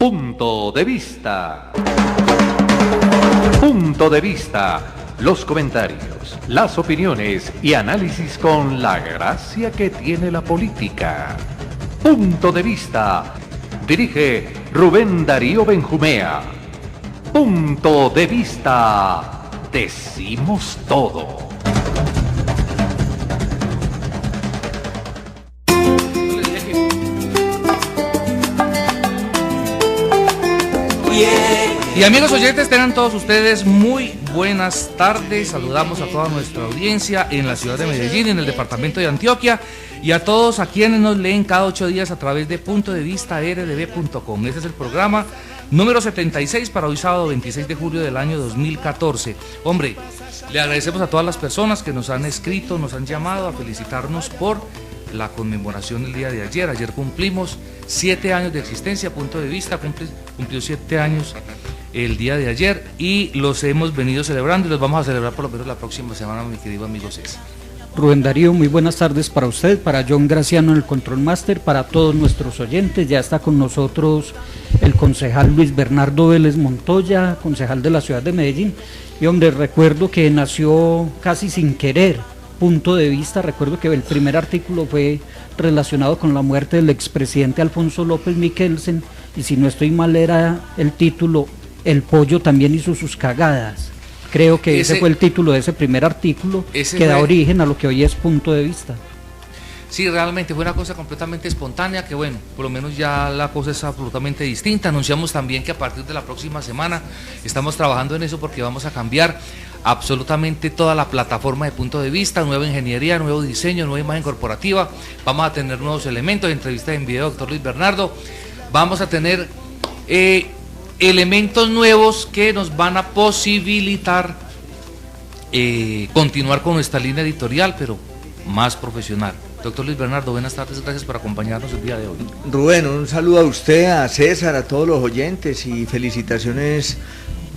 Punto de vista. Punto de vista. Los comentarios, las opiniones y análisis con la gracia que tiene la política. Punto de vista. Dirige Rubén Darío Benjumea. Punto de vista. Decimos todo. Y amigos oyentes, tengan todos ustedes muy buenas tardes. Saludamos a toda nuestra audiencia en la ciudad de Medellín, en el departamento de Antioquia, y a todos a quienes nos leen cada 8 días a través de puntodevista.rdb.com. Este es el programa número 76 para hoy sábado 26 de julio del año 2014. Hombre, le agradecemos a todas las personas que nos han escrito, nos han llamado a felicitarnos por la conmemoración del día de ayer. Ayer cumplimos 7 años de existencia. Punto de Vista cumplió 7 años el día de ayer y los hemos venido celebrando y los vamos a celebrar por lo menos la próxima semana, mi querido amigo César. Rubén Darío, muy buenas tardes para usted, para John Graciano en el Control Master, para todos nuestros oyentes. Ya está con nosotros el concejal Luis Bernardo Vélez Montoya, concejal de la ciudad de Medellín. Y hombre, recuerdo que nació casi sin querer Punto de Vista. Recuerdo que el primer artículo fue relacionado con la muerte del expresidente Alfonso López Miquelsen, y si no estoy mal era el título El pollo también hizo sus cagadas. Creo que ese fue el título de ese primer artículo que da origen a lo que hoy es Punto de Vista. Sí, realmente fue una cosa completamente espontánea, que bueno, por lo menos ya la cosa es absolutamente distinta. Anunciamos también que a partir de la próxima semana estamos trabajando en eso porque vamos a cambiar absolutamente toda la plataforma de Punto de Vista, nueva ingeniería, nuevo diseño, nueva imagen corporativa. Vamos a tener nuevos elementos de entrevista en video, doctor Luis Bernardo. Vamos a tener elementos nuevos que nos van a posibilitar continuar con nuestra línea editorial, pero más profesional. Doctor Luis Bernardo, buenas tardes, gracias por acompañarnos el día de hoy. Rubén, un saludo a usted, a César, a todos los oyentes y felicitaciones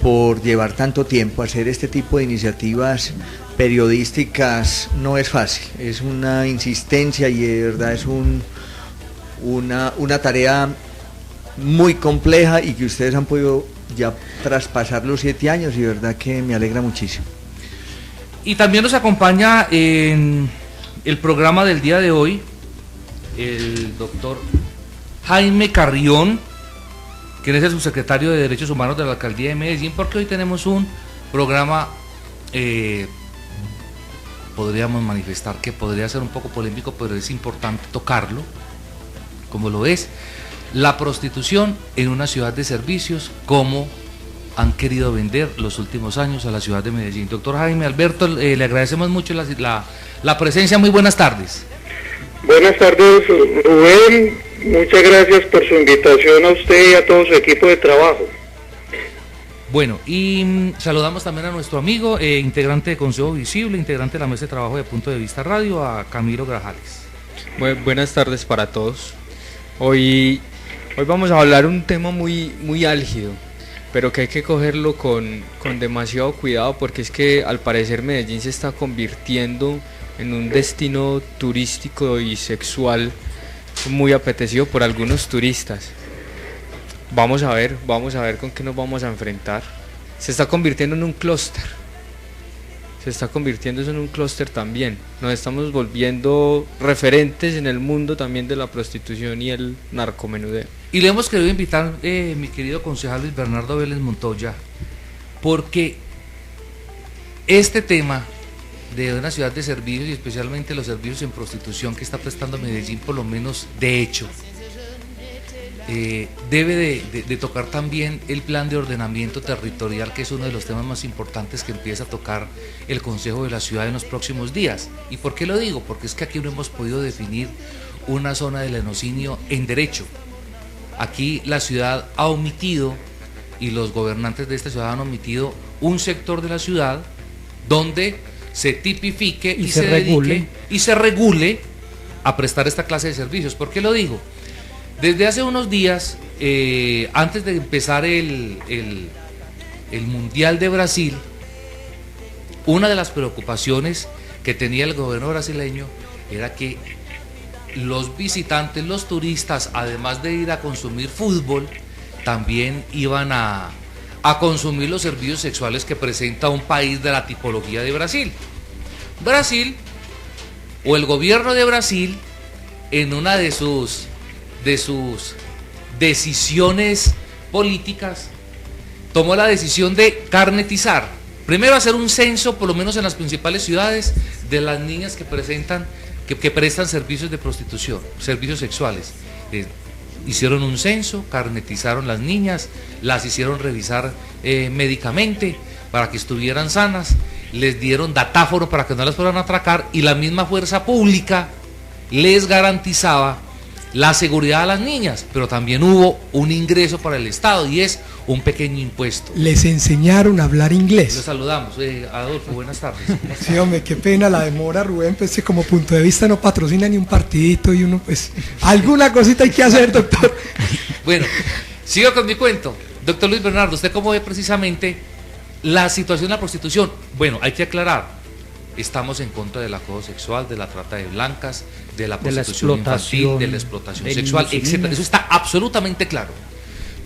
por llevar tanto tiempo. Hacer este tipo de iniciativas periodísticas no es fácil, es una insistencia y de verdad es una tarea muy compleja y que ustedes han podido ya traspasar los 7 años y de verdad que me alegra muchísimo. Y también nos acompaña en el programa del día de hoy el doctor Jaime Carrión, quien es el subsecretario de Derechos Humanos de la Alcaldía de Medellín, porque hoy tenemos un programa, podríamos manifestar que podría ser un poco polémico, pero es importante tocarlo, como lo es la prostitución en una ciudad de servicios, como han querido vender los últimos años a la ciudad de Medellín. Doctor Jaime Alberto, le agradecemos mucho la presencia. Muy buenas tardes. Buenas tardes, Rubén. Muchas gracias por su invitación a usted y a todo su equipo de trabajo. Bueno, y saludamos también a nuestro amigo, integrante de Consejo Visible, integrante de la mesa de trabajo de Punto de Vista Radio, a Camilo Grajales. Buenas tardes para todos. Hoy vamos a hablar un tema muy álgido, pero que hay que cogerlo con demasiado cuidado, porque es que al parecer Medellín se está convirtiendo en un destino turístico y sexual muy apetecido por algunos turistas. Vamos a ver con qué nos vamos a enfrentar. Se está convirtiendo en un clúster. Se está convirtiendo eso en un clúster también. Nos estamos volviendo referentes en el mundo también de la prostitución y el narcomenudeo. Y le hemos querido invitar, mi querido concejal Luis Bernardo Vélez Montoya, porque este tema de una ciudad de servicios y especialmente los servicios en prostitución que está prestando Medellín, por lo menos de hecho, debe de tocar también el plan de ordenamiento territorial, que es uno de los temas más importantes que empieza a tocar el Consejo de la Ciudad en los próximos días. ¿Y por qué lo digo? Porque es que aquí no hemos podido definir una zona de lenocinio en derecho. Aquí la ciudad ha omitido, y los gobernantes de esta ciudad han omitido, un sector de la ciudad donde se tipifique y se dedique y se regule a prestar esta clase de servicios. ¿Por qué lo digo? Desde hace unos días, antes de empezar el Mundial de Brasil, una de las preocupaciones que tenía el gobierno brasileño era que los visitantes, los turistas, además de ir a consumir fútbol, también iban a consumir los servicios sexuales que presenta un país de la tipología de Brasil. Brasil, o el gobierno de Brasil, en una de sus decisiones políticas, tomó la decisión de carnetizar, primero hacer un censo, por lo menos en las principales ciudades, de las niñas que prestan servicios de prostitución, servicios sexuales. Hicieron un censo, carnetizaron las niñas, las hicieron revisar médicamente para que estuvieran sanas, les dieron datáfono para que no las fueran a atracar, y la misma fuerza pública les garantizaba la seguridad a las niñas, pero también hubo un ingreso para el Estado, y es un pequeño impuesto. Les enseñaron a hablar inglés. Los saludamos. Adolfo, buenas tardes. Sí, hombre, qué pena la demora, Rubén, pues que como punto de vista no patrocina ni un partidito y uno, pues, alguna cosita hay que hacer, doctor. Bueno, sigo con mi cuento. Doctor Luis Bernardo, ¿usted cómo ve precisamente la situación de la prostitución? Bueno, hay que aclarar, estamos en contra del acoso sexual, de la trata de blancas, de la prostitución infantil, de la explotación sexual, etc. Eso está absolutamente claro.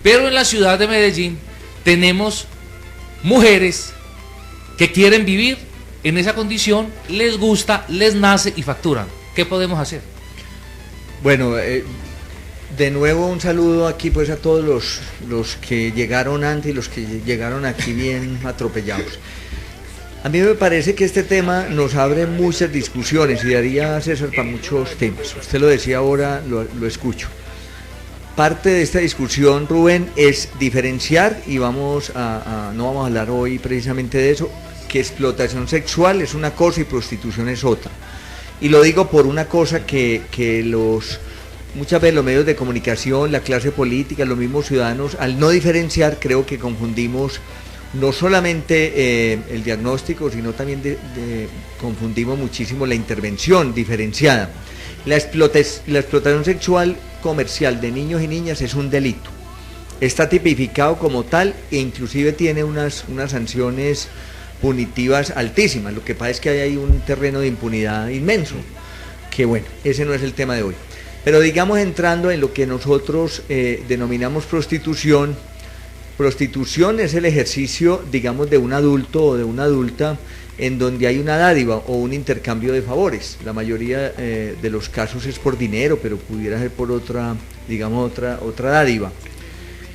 Pero en la ciudad de Medellín tenemos mujeres que quieren vivir en esa condición, les gusta, les nace y facturan. ¿Qué podemos hacer? Bueno, de nuevo un saludo aquí pues a todos los que llegaron antes y los que llegaron aquí bien atropellados. A mí me parece que este tema nos abre muchas discusiones y daría, César, para muchos temas. Usted lo decía ahora, lo escucho. Parte de esta discusión, Rubén, es diferenciar, y no vamos a hablar hoy precisamente de eso, que explotación sexual es una cosa y prostitución es otra. Y lo digo por una cosa que muchas veces los medios de comunicación, la clase política, los mismos ciudadanos, al no diferenciar, creo que confundimos no solamente el diagnóstico, sino también confundimos muchísimo la intervención diferenciada. La explotación sexual comercial de niños y niñas es un delito. Está tipificado como tal e inclusive tiene unas sanciones punitivas altísimas. Lo que pasa es que hay ahí un terreno de impunidad inmenso, que bueno, ese no es el tema de hoy. Pero digamos, entrando en lo que nosotros denominamos prostitución. Prostitución es el ejercicio, digamos, de un adulto o de una adulta en donde hay una dádiva o un intercambio de favores. La mayoría de los casos es por dinero, pero pudiera ser por otra, digamos, otra dádiva.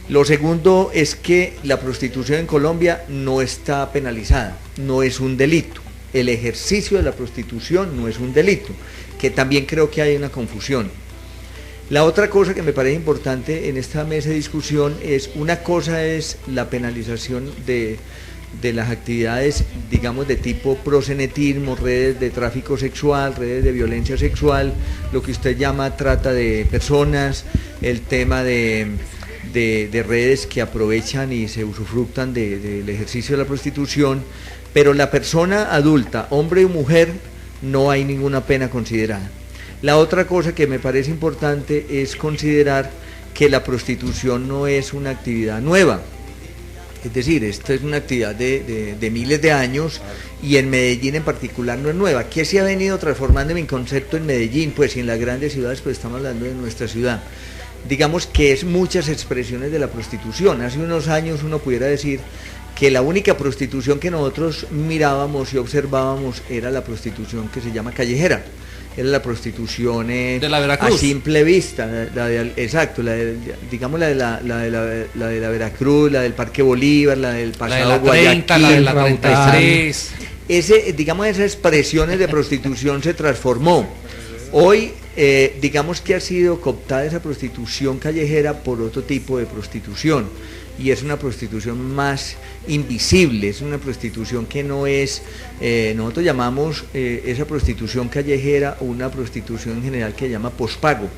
Lo segundo es que la prostitución en Colombia no está penalizada, no es un delito. El ejercicio de la prostitución no es un delito, que también creo que hay una confusión. La otra cosa que me parece importante en esta mesa de discusión es, una cosa es la penalización de las actividades, digamos, de tipo proxenetismo, redes de tráfico sexual, redes de violencia sexual, lo que usted llama trata de personas, el tema de redes que aprovechan y se usufructan del ejercicio de la prostitución, pero la persona adulta, hombre o mujer, no hay ninguna pena considerada. La otra cosa que me parece importante es considerar que la prostitución no es una actividad nueva. Es decir, esta es una actividad de miles de años, y en Medellín en particular no es nueva. ¿Qué se ha venido transformando en mi concepto en Medellín? Pues y en las grandes ciudades, pues estamos hablando de nuestra ciudad. Digamos que es muchas expresiones de la prostitución. Hace unos años uno pudiera decir que la única prostitución que nosotros mirábamos y observábamos era la prostitución que se llama callejera. Era la prostitución de la Veracruz, a simple vista, exacto, digamos la de la Veracruz, la del Parque Bolívar, la del Pasado Guayaquil, la de la 33. Digamos, esas expresiones de prostitución se transformó. Hoy, digamos que ha sido cooptada esa prostitución callejera por otro tipo de prostitución, y es una prostitución más invisible, es una prostitución que no es, nosotros llamamos esa prostitución callejera una prostitución en general que se llama pospago.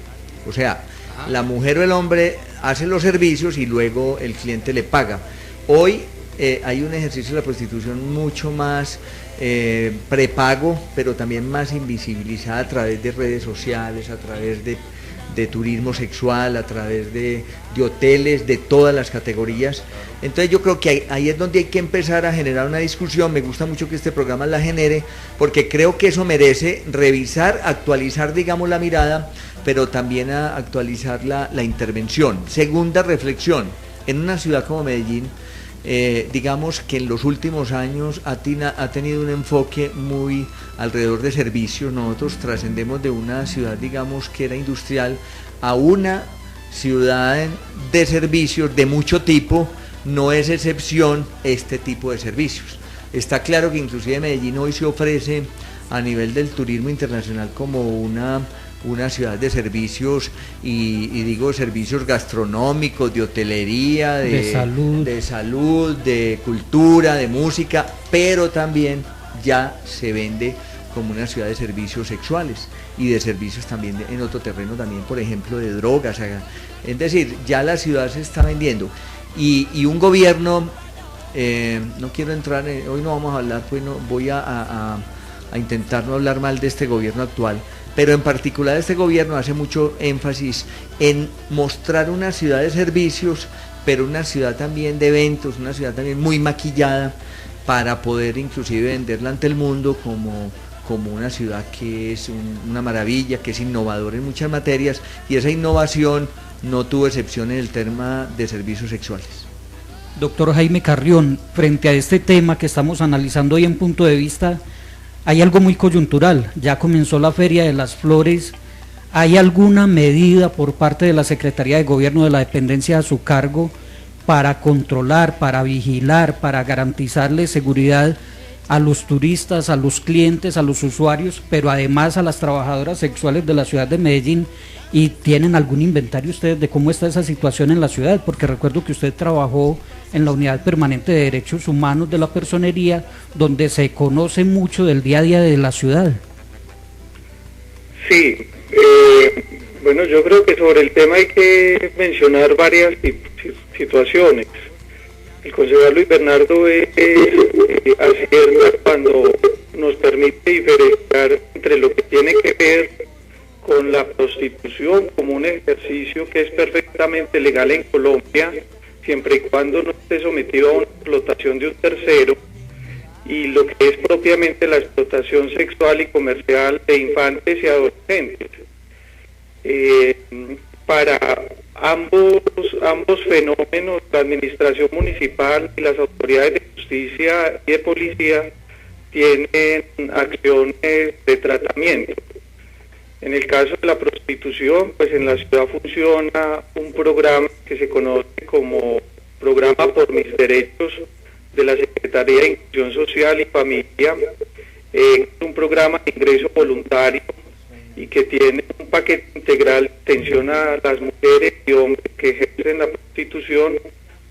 O sea, la mujer o el hombre hace los servicios y luego el cliente le paga. Hoy hay un ejercicio de la prostitución mucho más prepago, pero también más invisibilizada a través de redes sociales, a través de turismo sexual, a través de hoteles de todas las categorías. Entonces yo creo que ahí es donde hay que empezar a generar una discusión. Me gusta mucho que este programa la genere, porque creo que eso merece revisar, actualizar, digamos, la mirada, pero también a actualizar la intervención. Segunda reflexión, En una ciudad como Medellín, digamos que en los últimos años ha tenido un enfoque muy alrededor de servicios. Nosotros trascendemos de una ciudad, digamos, que era industrial a una ciudad de servicios de mucho tipo. No es excepción este tipo de servicios. Está claro que inclusive Medellín hoy se ofrece a nivel del turismo internacional como una ciudad de servicios y digo servicios gastronómicos, de hotelería, de salud, de cultura, de música, pero también ya se vende como una ciudad de servicios sexuales y de servicios también en otro terreno también, por ejemplo, de drogas. Es decir, ya la ciudad se está vendiendo y un gobierno, no quiero entrar, hoy no vamos a hablar, pues no voy a intentar no hablar mal de este gobierno actual, pero en particular este gobierno hace mucho énfasis en mostrar una ciudad de servicios, pero una ciudad también de eventos, una ciudad también muy maquillada para poder inclusive venderla ante el mundo como una ciudad que es una maravilla, que es innovadora en muchas materias, y esa innovación no tuvo excepción en el tema de servicios sexuales. Doctor Jaime Carrión, frente a este tema que estamos analizando hoy en Punto de Vista, hay algo muy coyuntural. Ya comenzó la Feria de las Flores. ¿Hay alguna medida por parte de la Secretaría de Gobierno de la dependencia a su cargo para controlar, para vigilar, para garantizarle seguridad a los turistas, a los clientes, a los usuarios, pero además a las trabajadoras sexuales de la ciudad de Medellín? ¿Y tienen algún inventario ustedes de cómo está esa situación en la ciudad? Porque recuerdo que usted trabajó en la Unidad Permanente de Derechos Humanos de la Personería, donde se conoce mucho del día a día de la ciudad. Sí, bueno, yo creo que sobre el tema hay que mencionar varias situaciones. El concejal Luis Bernardo acierta cuando nos permite diferenciar entre lo que tiene que ver con la prostitución como un ejercicio que es perfectamente legal en Colombia, siempre y cuando no esté sometido a una explotación de un tercero, y lo que es propiamente la explotación sexual y comercial de infantes y adolescentes. Para ambos fenómenos, la administración municipal y las autoridades de justicia y de policía tienen acciones de tratamiento. En el caso de la prostitución, pues en la ciudad funciona un programa que se conoce como Programa por Mis Derechos de la Secretaría de Inclusión Social y Familia. Es un programa de ingreso voluntario y que tiene un paquete integral de atención a las mujeres y hombres que ejercen la prostitución,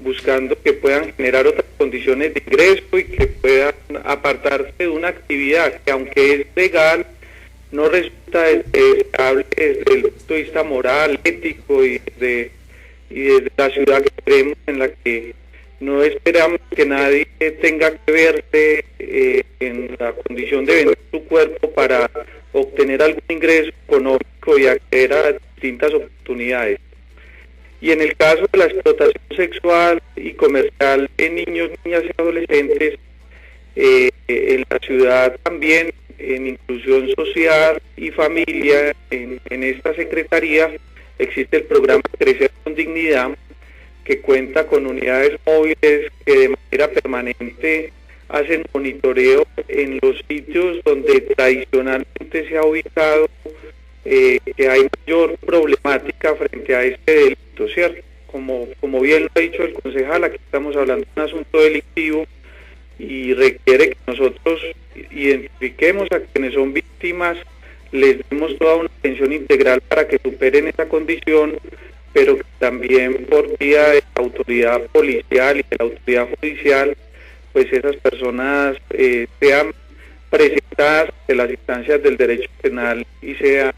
buscando que puedan generar otras condiciones de ingreso y que puedan apartarse de una actividad que, aunque es legal, no resulta deseable desde el punto de vista moral, ético y desde la ciudad que queremos, en la que no esperamos que nadie tenga que verse en la condición de vender su cuerpo para obtener algún ingreso económico y acceder a distintas oportunidades. Y en el caso de la explotación sexual y comercial de niños, niñas y adolescentes, en la ciudad también, en inclusión social y familia, en esta secretaría existe el programa Crecer con Dignidad, que cuenta con unidades móviles que de manera permanente hacen monitoreo en los sitios donde tradicionalmente se ha ubicado que hay mayor problemática frente a este delito, ¿cierto? Como bien lo ha dicho el concejal, aquí estamos hablando de un asunto delictivo y requiere que nosotros identifiquemos a quienes son víctimas, les demos toda una atención integral para que superen esa condición, pero que también por vía de la autoridad policial y de la autoridad judicial, pues esas personas sean presentadas ante las instancias del derecho penal y sean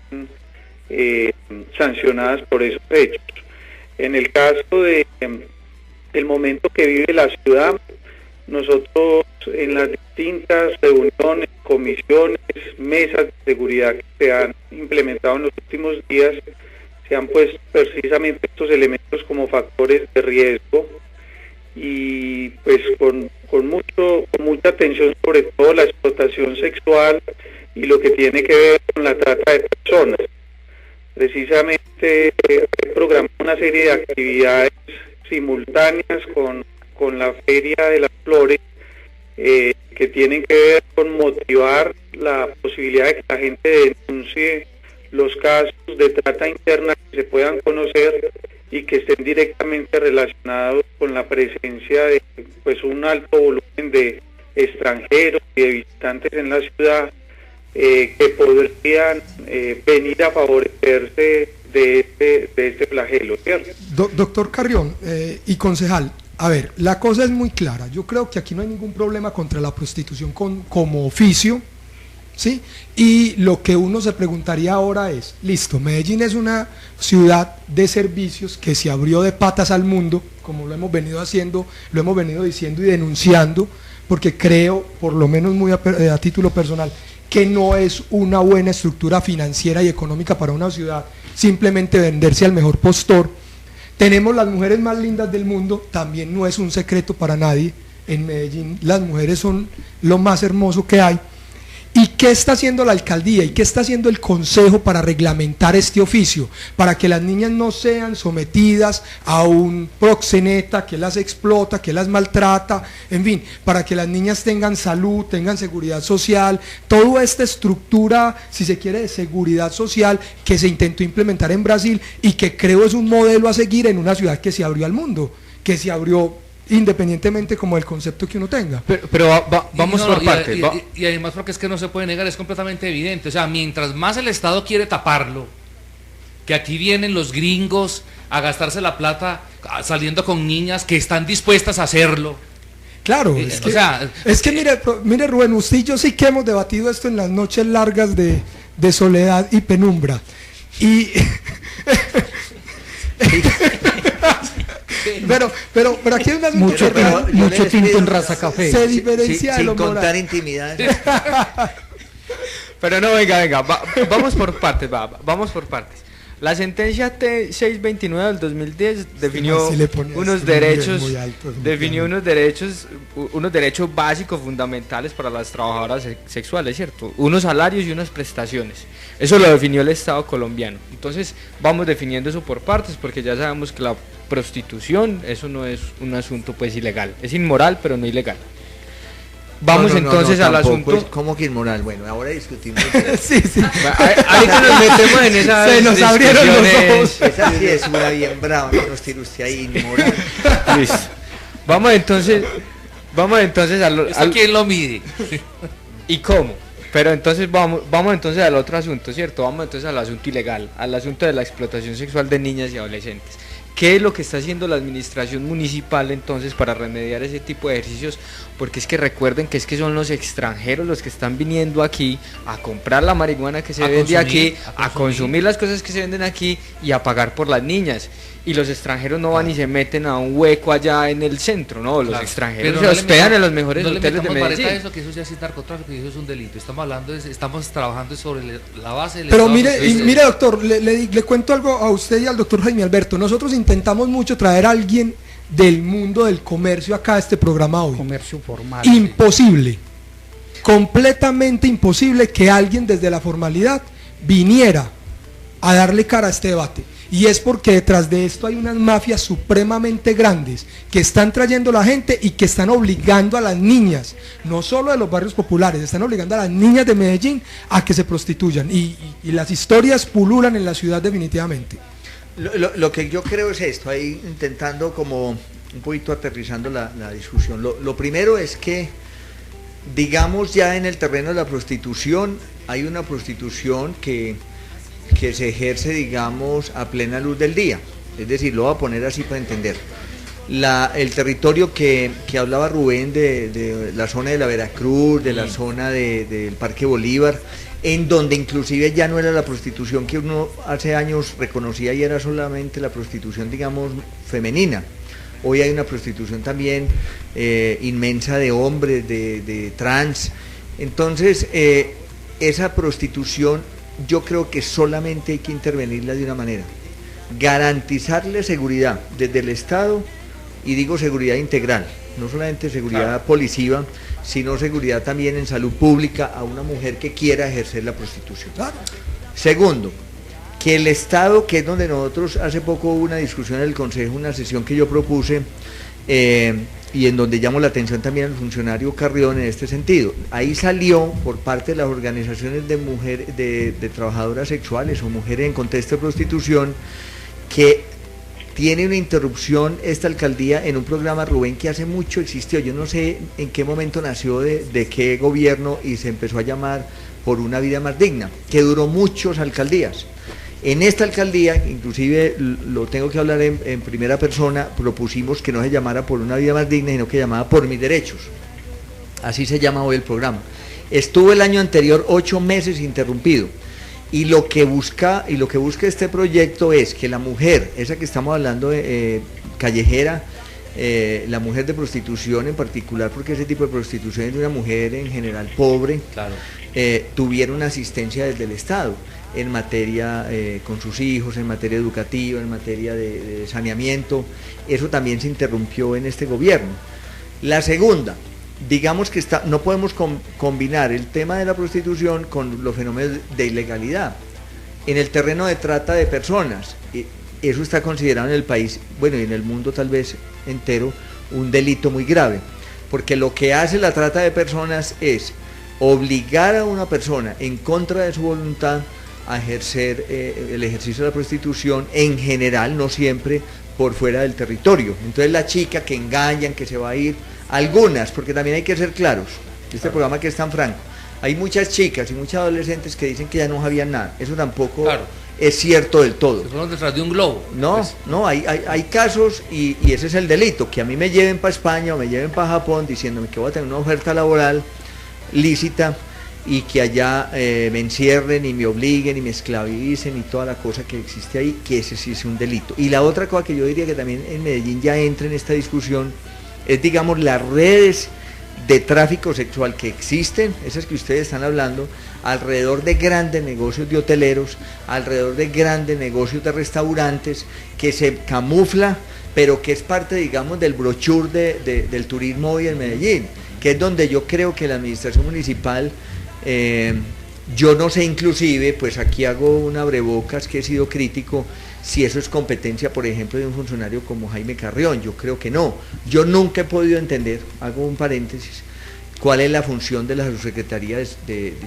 sancionadas por esos hechos. En el caso de el momento que vive la ciudad, nosotros en las distintas reuniones, comisiones, mesas de seguridad que se han implementado en los últimos días, se han puesto precisamente estos elementos como factores de riesgo y pues con mucha atención, sobre todo la explotación sexual y lo que tiene que ver con la trata de personas. Precisamente programamos una serie de actividades simultáneas con la Feria de las Flores, que tienen que ver con motivar la posibilidad de que la gente denuncie los casos de trata interna que se puedan conocer y que estén directamente relacionados con la presencia de pues un alto volumen de extranjeros y de visitantes en la ciudad, que podrían venir a favorecerse de este flagelo, ¿cierto? Doctor Carrión y concejal, a ver, la cosa es muy clara. Yo creo que aquí no hay ningún problema contra la prostitución como oficio, ¿sí? Y lo que uno se preguntaría ahora es, listo, Medellín es una ciudad de servicios que se abrió de patas al mundo, como lo hemos venido haciendo, lo hemos venido diciendo y denunciando, porque creo, por lo menos muy a título personal, que no es una buena estructura financiera y económica para una ciudad simplemente venderse al mejor postor. Tenemos las mujeres más lindas del mundo, también no es un secreto para nadie, en Medellín las mujeres son lo más hermoso que hay. ¿Y qué está haciendo la alcaldía y qué está haciendo el consejo para reglamentar este oficio? Para que las niñas no sean sometidas a un proxeneta que las explota, que las maltrata, en fin, para que las niñas tengan salud, tengan seguridad social, toda esta estructura, si se quiere, de seguridad social que se intentó implementar en Brasil y que creo es un modelo a seguir en una ciudad que se abrió al mundo, que se abrió independientemente como el concepto que uno tenga. Pero vamos por partes. Y además porque es que no se puede negar, es completamente evidente. O sea, mientras más el Estado quiere taparlo, que aquí vienen los gringos a gastarse la plata saliendo con niñas que están dispuestas a hacerlo. Claro, es que mire Rubén, usted y yo sí que hemos debatido esto en las noches largas de soledad y penumbra. Y pero aquí hay una mucho tinto en Raza Café. Se diferencia de lo sin contar moral. intimidades. Pero no, venga, vamos por partes, vamos por partes. La sentencia T629 del 2010 definió unos derechos, unos derechos básicos fundamentales para las trabajadoras sexuales, ¿cierto? Unos salarios y unas prestaciones. Eso lo definió el Estado colombiano. Entonces, vamos definiendo eso por partes, porque ya sabemos que la prostitución, eso no es un asunto pues ilegal. Es inmoral, pero no ilegal. Vamos entonces al asunto. ¿Cómo que inmoral? Bueno, ahora discutimos. Sí. Ahí que nos metemos en esa. Se nos abrieron los ojos. Esa sí es una bien brava, que nos tira usted ahí inmoral. Listo. Vamos entonces ¿Esto quién lo mide? ¿Y cómo? Pero entonces vamos entonces al otro asunto, ¿cierto? Vamos entonces al asunto ilegal, al asunto de la explotación sexual de niñas y adolescentes. ¿Qué es lo que está haciendo la administración municipal entonces para remediar ese tipo de ejercicios? Porque es que recuerden que son los extranjeros los que están viniendo aquí a comprar la marihuana que se vende aquí, a consumir las cosas que se venden aquí y a pagar por las niñas. Y los extranjeros no van y se meten a un hueco allá en el centro, ¿no? Los extranjeros se hospedan en los mejores hoteles de Medellín. Eso, que eso ya es narcotráfico y eso es un delito. Estamos trabajando sobre la base del Pero Estado. mire doctor, le cuento algo a usted y al doctor Jaime Alberto. Nosotros intentamos mucho traer a alguien del mundo del comercio acá a este programa hoy. Comercio formal. Imposible, completamente imposible que alguien desde la formalidad viniera a darle cara a este debate. Y es porque detrás de esto hay unas mafias supremamente grandes que están trayendo a la gente y que están obligando a las niñas, no solo de los barrios populares, están obligando a las niñas de Medellín a que se prostituyan. Y las historias pululan en la ciudad definitivamente. Lo que yo creo es esto, ahí intentando como un poquito aterrizando la discusión. Lo primero es que, digamos, ya en el terreno de la prostitución, hay una prostitución que se ejerce, digamos, a plena luz del día. Es decir, lo voy a poner así para entender. El territorio que hablaba Rubén de la zona de la Veracruz, de la zona del Parque Bolívar, en donde inclusive ya no era la prostitución que uno hace años reconocía y era solamente la prostitución, digamos, femenina. Hoy hay una prostitución también inmensa de hombres, de trans. Entonces, esa prostitución yo creo que solamente hay que intervenirla de una manera: garantizarle seguridad desde el Estado, y digo seguridad integral, no solamente seguridad policiva, sino seguridad también en salud pública a una mujer que quiera ejercer la prostitución. Segundo, que el Estado, que es donde nosotros hace poco hubo una discusión en el Consejo, una sesión que yo propuse, y en donde llamo la atención también al funcionario Carrión en este sentido. Ahí salió por parte de las organizaciones de mujeres, de trabajadoras sexuales o mujeres en contexto de prostitución, que tiene una interrupción esta alcaldía en un programa, Rubén, que hace mucho existió. Yo no sé en qué momento nació, de qué gobierno, y se empezó a llamar Por una vida más digna, que duró muchas alcaldías. En esta alcaldía, inclusive lo tengo que hablar en primera persona, propusimos que no se llamara Por una vida más digna, sino que llamara Por mis derechos. Así se llama hoy el programa. Estuvo el año anterior 8 meses interrumpido. Y lo que busca este proyecto es que la mujer, esa que estamos hablando callejera, la mujer de prostitución en particular, porque ese tipo de prostitución es de una mujer en general pobre, claro, tuviera una asistencia desde el Estado en materia con sus hijos, en materia educativa, en materia de saneamiento. Eso también se interrumpió en este gobierno. La segunda, digamos que no podemos combinar el tema de la prostitución con los fenómenos de ilegalidad. En el terreno de trata de personas, eso está considerado en el país, bueno, y en el mundo tal vez entero, un delito muy grave, porque lo que hace la trata de personas es obligar a una persona en contra de su voluntad a ejercer el ejercicio de la prostitución, en general, no siempre, por fuera del territorio. Entonces la chica que engañan, que se va a ir, algunas, porque también hay que ser claros, este programa que es tan franco, hay muchas chicas y muchas adolescentes que dicen que ya no sabían nada, eso tampoco es cierto del todo. Se fueron detrás de un globo. No, pues. No, hay casos y ese es el delito, que a mí me lleven para España o me lleven para Japón diciéndome que voy a tener una oferta laboral lícita y que allá me encierren y me obliguen y me esclavicen y toda la cosa que existe ahí, que ese sí es un delito. Y la otra cosa que yo diría que también en Medellín ya entra en esta discusión es, digamos, las redes de tráfico sexual que existen, esas que ustedes están hablando, alrededor de grandes negocios de hoteleros, alrededor de grandes negocios de restaurantes, que se camufla, pero que es parte, digamos, del brochure del turismo hoy en Medellín, que es donde yo creo que la administración municipal, yo no sé, inclusive, pues aquí hago un abrebocas que he sido crítico, si eso es competencia, por ejemplo, de un funcionario como Jaime Carrión. Yo creo que no. Yo nunca he podido entender, hago un paréntesis, cuál es la función de la subsecretaría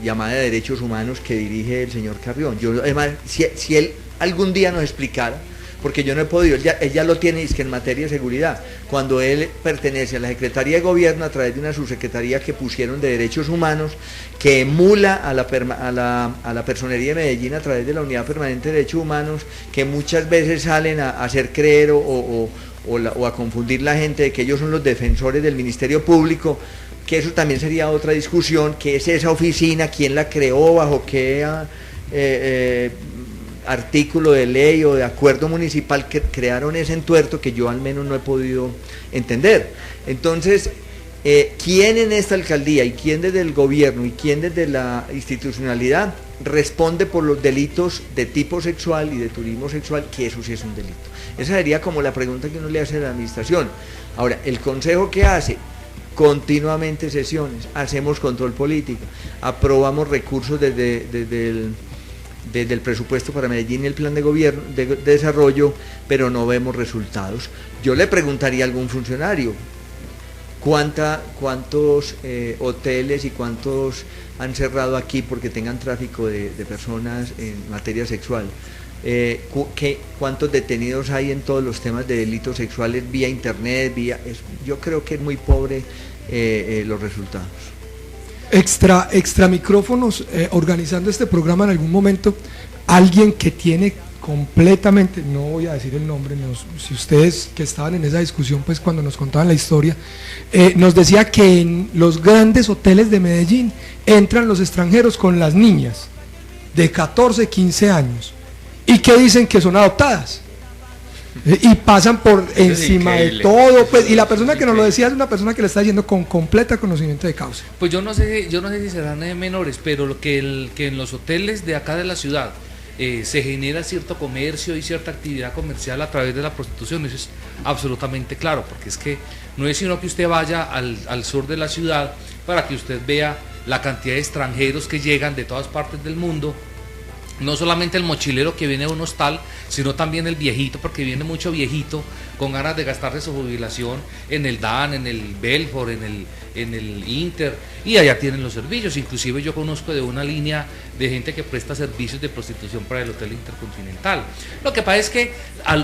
llamada de Derechos Humanos que dirige el señor Carrión. Yo, además, si él algún día nos explicara, porque yo no he podido, él ya lo tiene, es que en materia de seguridad, cuando él pertenece a la Secretaría de Gobierno a través de una subsecretaría que pusieron de Derechos Humanos, que emula a la Personería de Medellín a través de la Unidad Permanente de Derechos Humanos, que muchas veces salen a hacer creer o a confundir la gente de que ellos son los defensores del Ministerio Público, que eso también sería otra discusión, que es esa oficina, quién la creó, bajo qué artículo de ley o de acuerdo municipal que crearon ese entuerto, que yo al menos no he podido entender. Entonces, ¿quién en esta alcaldía y quién desde el gobierno y quién desde la institucionalidad responde por los delitos de tipo sexual y de turismo sexual, que eso sí es un delito? Esa sería como la pregunta que uno le hace a la administración. Ahora, el consejo que hace continuamente sesiones, hacemos control político, aprobamos recursos desde el presupuesto para Medellín y el plan de gobierno de desarrollo, pero no vemos resultados. Yo le preguntaría a algún funcionario, ¿cuántos hoteles y cuántos han cerrado aquí porque tengan tráfico de personas en materia sexual? ¿Cuántos detenidos hay en todos los temas de delitos sexuales vía internet? Yo creo que es muy pobre los resultados. Extra micrófonos, organizando este programa en algún momento, alguien que tiene completamente, no voy a decir el nombre, si ustedes que estaban en esa discusión, pues cuando nos contaban la historia, nos decía que en los grandes hoteles de Medellín entran los extranjeros con las niñas de 14, 15 años y que dicen que son adoptadas. Y pasan por encima de todo, pues, y la persona que nos lo decía es una persona que le está diciendo con completa conocimiento de causa. Pues yo no sé si serán menores, pero lo que en los hoteles de acá de la ciudad se genera cierto comercio y cierta actividad comercial a través de la prostitución, eso es absolutamente claro, porque es que no es sino que usted vaya al sur de la ciudad para que usted vea la cantidad de extranjeros que llegan de todas partes del mundo no solamente el mochilero que viene a un hostal, sino también el viejito, porque viene mucho viejito con ganas de gastarse su jubilación en el DAN, en el Belfort, en el Inter, y allá tienen los servicios. Inclusive yo conozco de una línea de gente que presta servicios de prostitución para el Hotel Intercontinental. Lo que pasa es que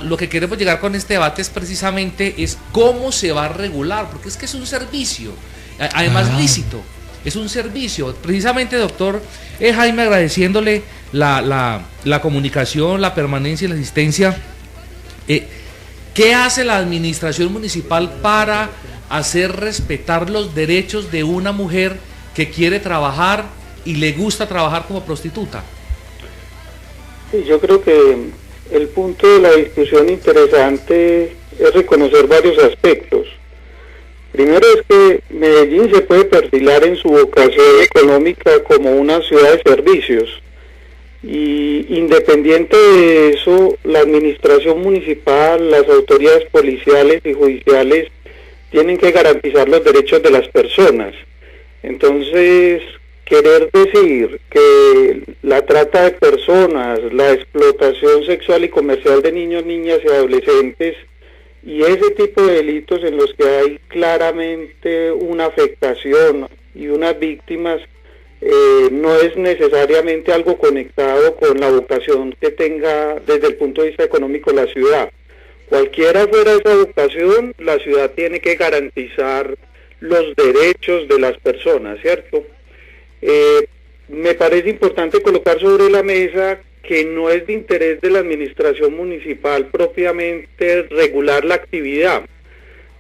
lo que queremos llegar con este debate es precisamente cómo se va a regular, porque es que es un servicio, además lícito. Es un servicio. Precisamente, doctor Jaime, agradeciéndole la comunicación, la permanencia y la asistencia. ¿Qué hace la administración municipal para hacer respetar los derechos de una mujer que quiere trabajar y le gusta trabajar como prostituta? Sí, yo creo que el punto de la discusión interesante es reconocer varios aspectos. Primero es que Medellín se puede perfilar en su vocación económica como una ciudad de servicios, y independiente de eso, la administración municipal, las autoridades policiales y judiciales tienen que garantizar los derechos de las personas. Entonces, querer decir que la trata de personas, la explotación sexual y comercial de niños, niñas y adolescentes y ese tipo de delitos en los que hay claramente una afectación y unas víctimas, no es necesariamente algo conectado con la vocación que tenga desde el punto de vista económico la ciudad. Cualquiera fuera esa vocación, la ciudad tiene que garantizar los derechos de las personas, ¿cierto? Me parece importante colocar sobre la mesa que no es de interés de la administración municipal propiamente regular la actividad.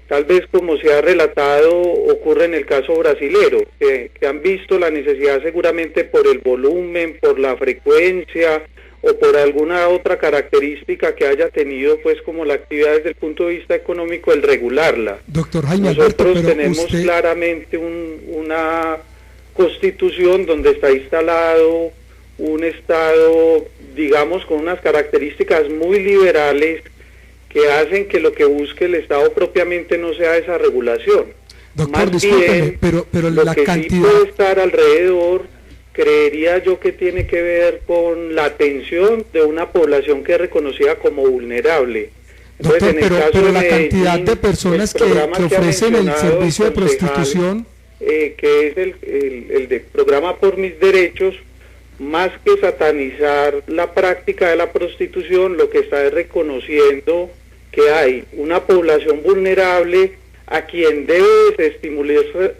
Tal vez, como se ha relatado, ocurre en el caso brasilero, que han visto la necesidad seguramente por el volumen, por la frecuencia o por alguna otra característica que haya tenido, pues, como la actividad desde el punto de vista económico, el regularla. Doctor Jaime Nosotros Alberto, pero tenemos usted... claramente una constitución donde está instalado un Estado, digamos, con unas características muy liberales que hacen que lo que busque el Estado propiamente no sea esa regulación. Doctor, Más discúlpeme, bien, pero lo la que cantidad... sí puede estar alrededor, creería yo que tiene que ver con la atención de una población que es reconocida como vulnerable. Entonces, Doctor, en el caso pero de la Medellín, cantidad de personas que ofrecen el servicio de prostitución... que es el de programa Por Mis Derechos, más que satanizar la práctica de la prostitución, lo que está es reconociendo que hay una población vulnerable a quien debe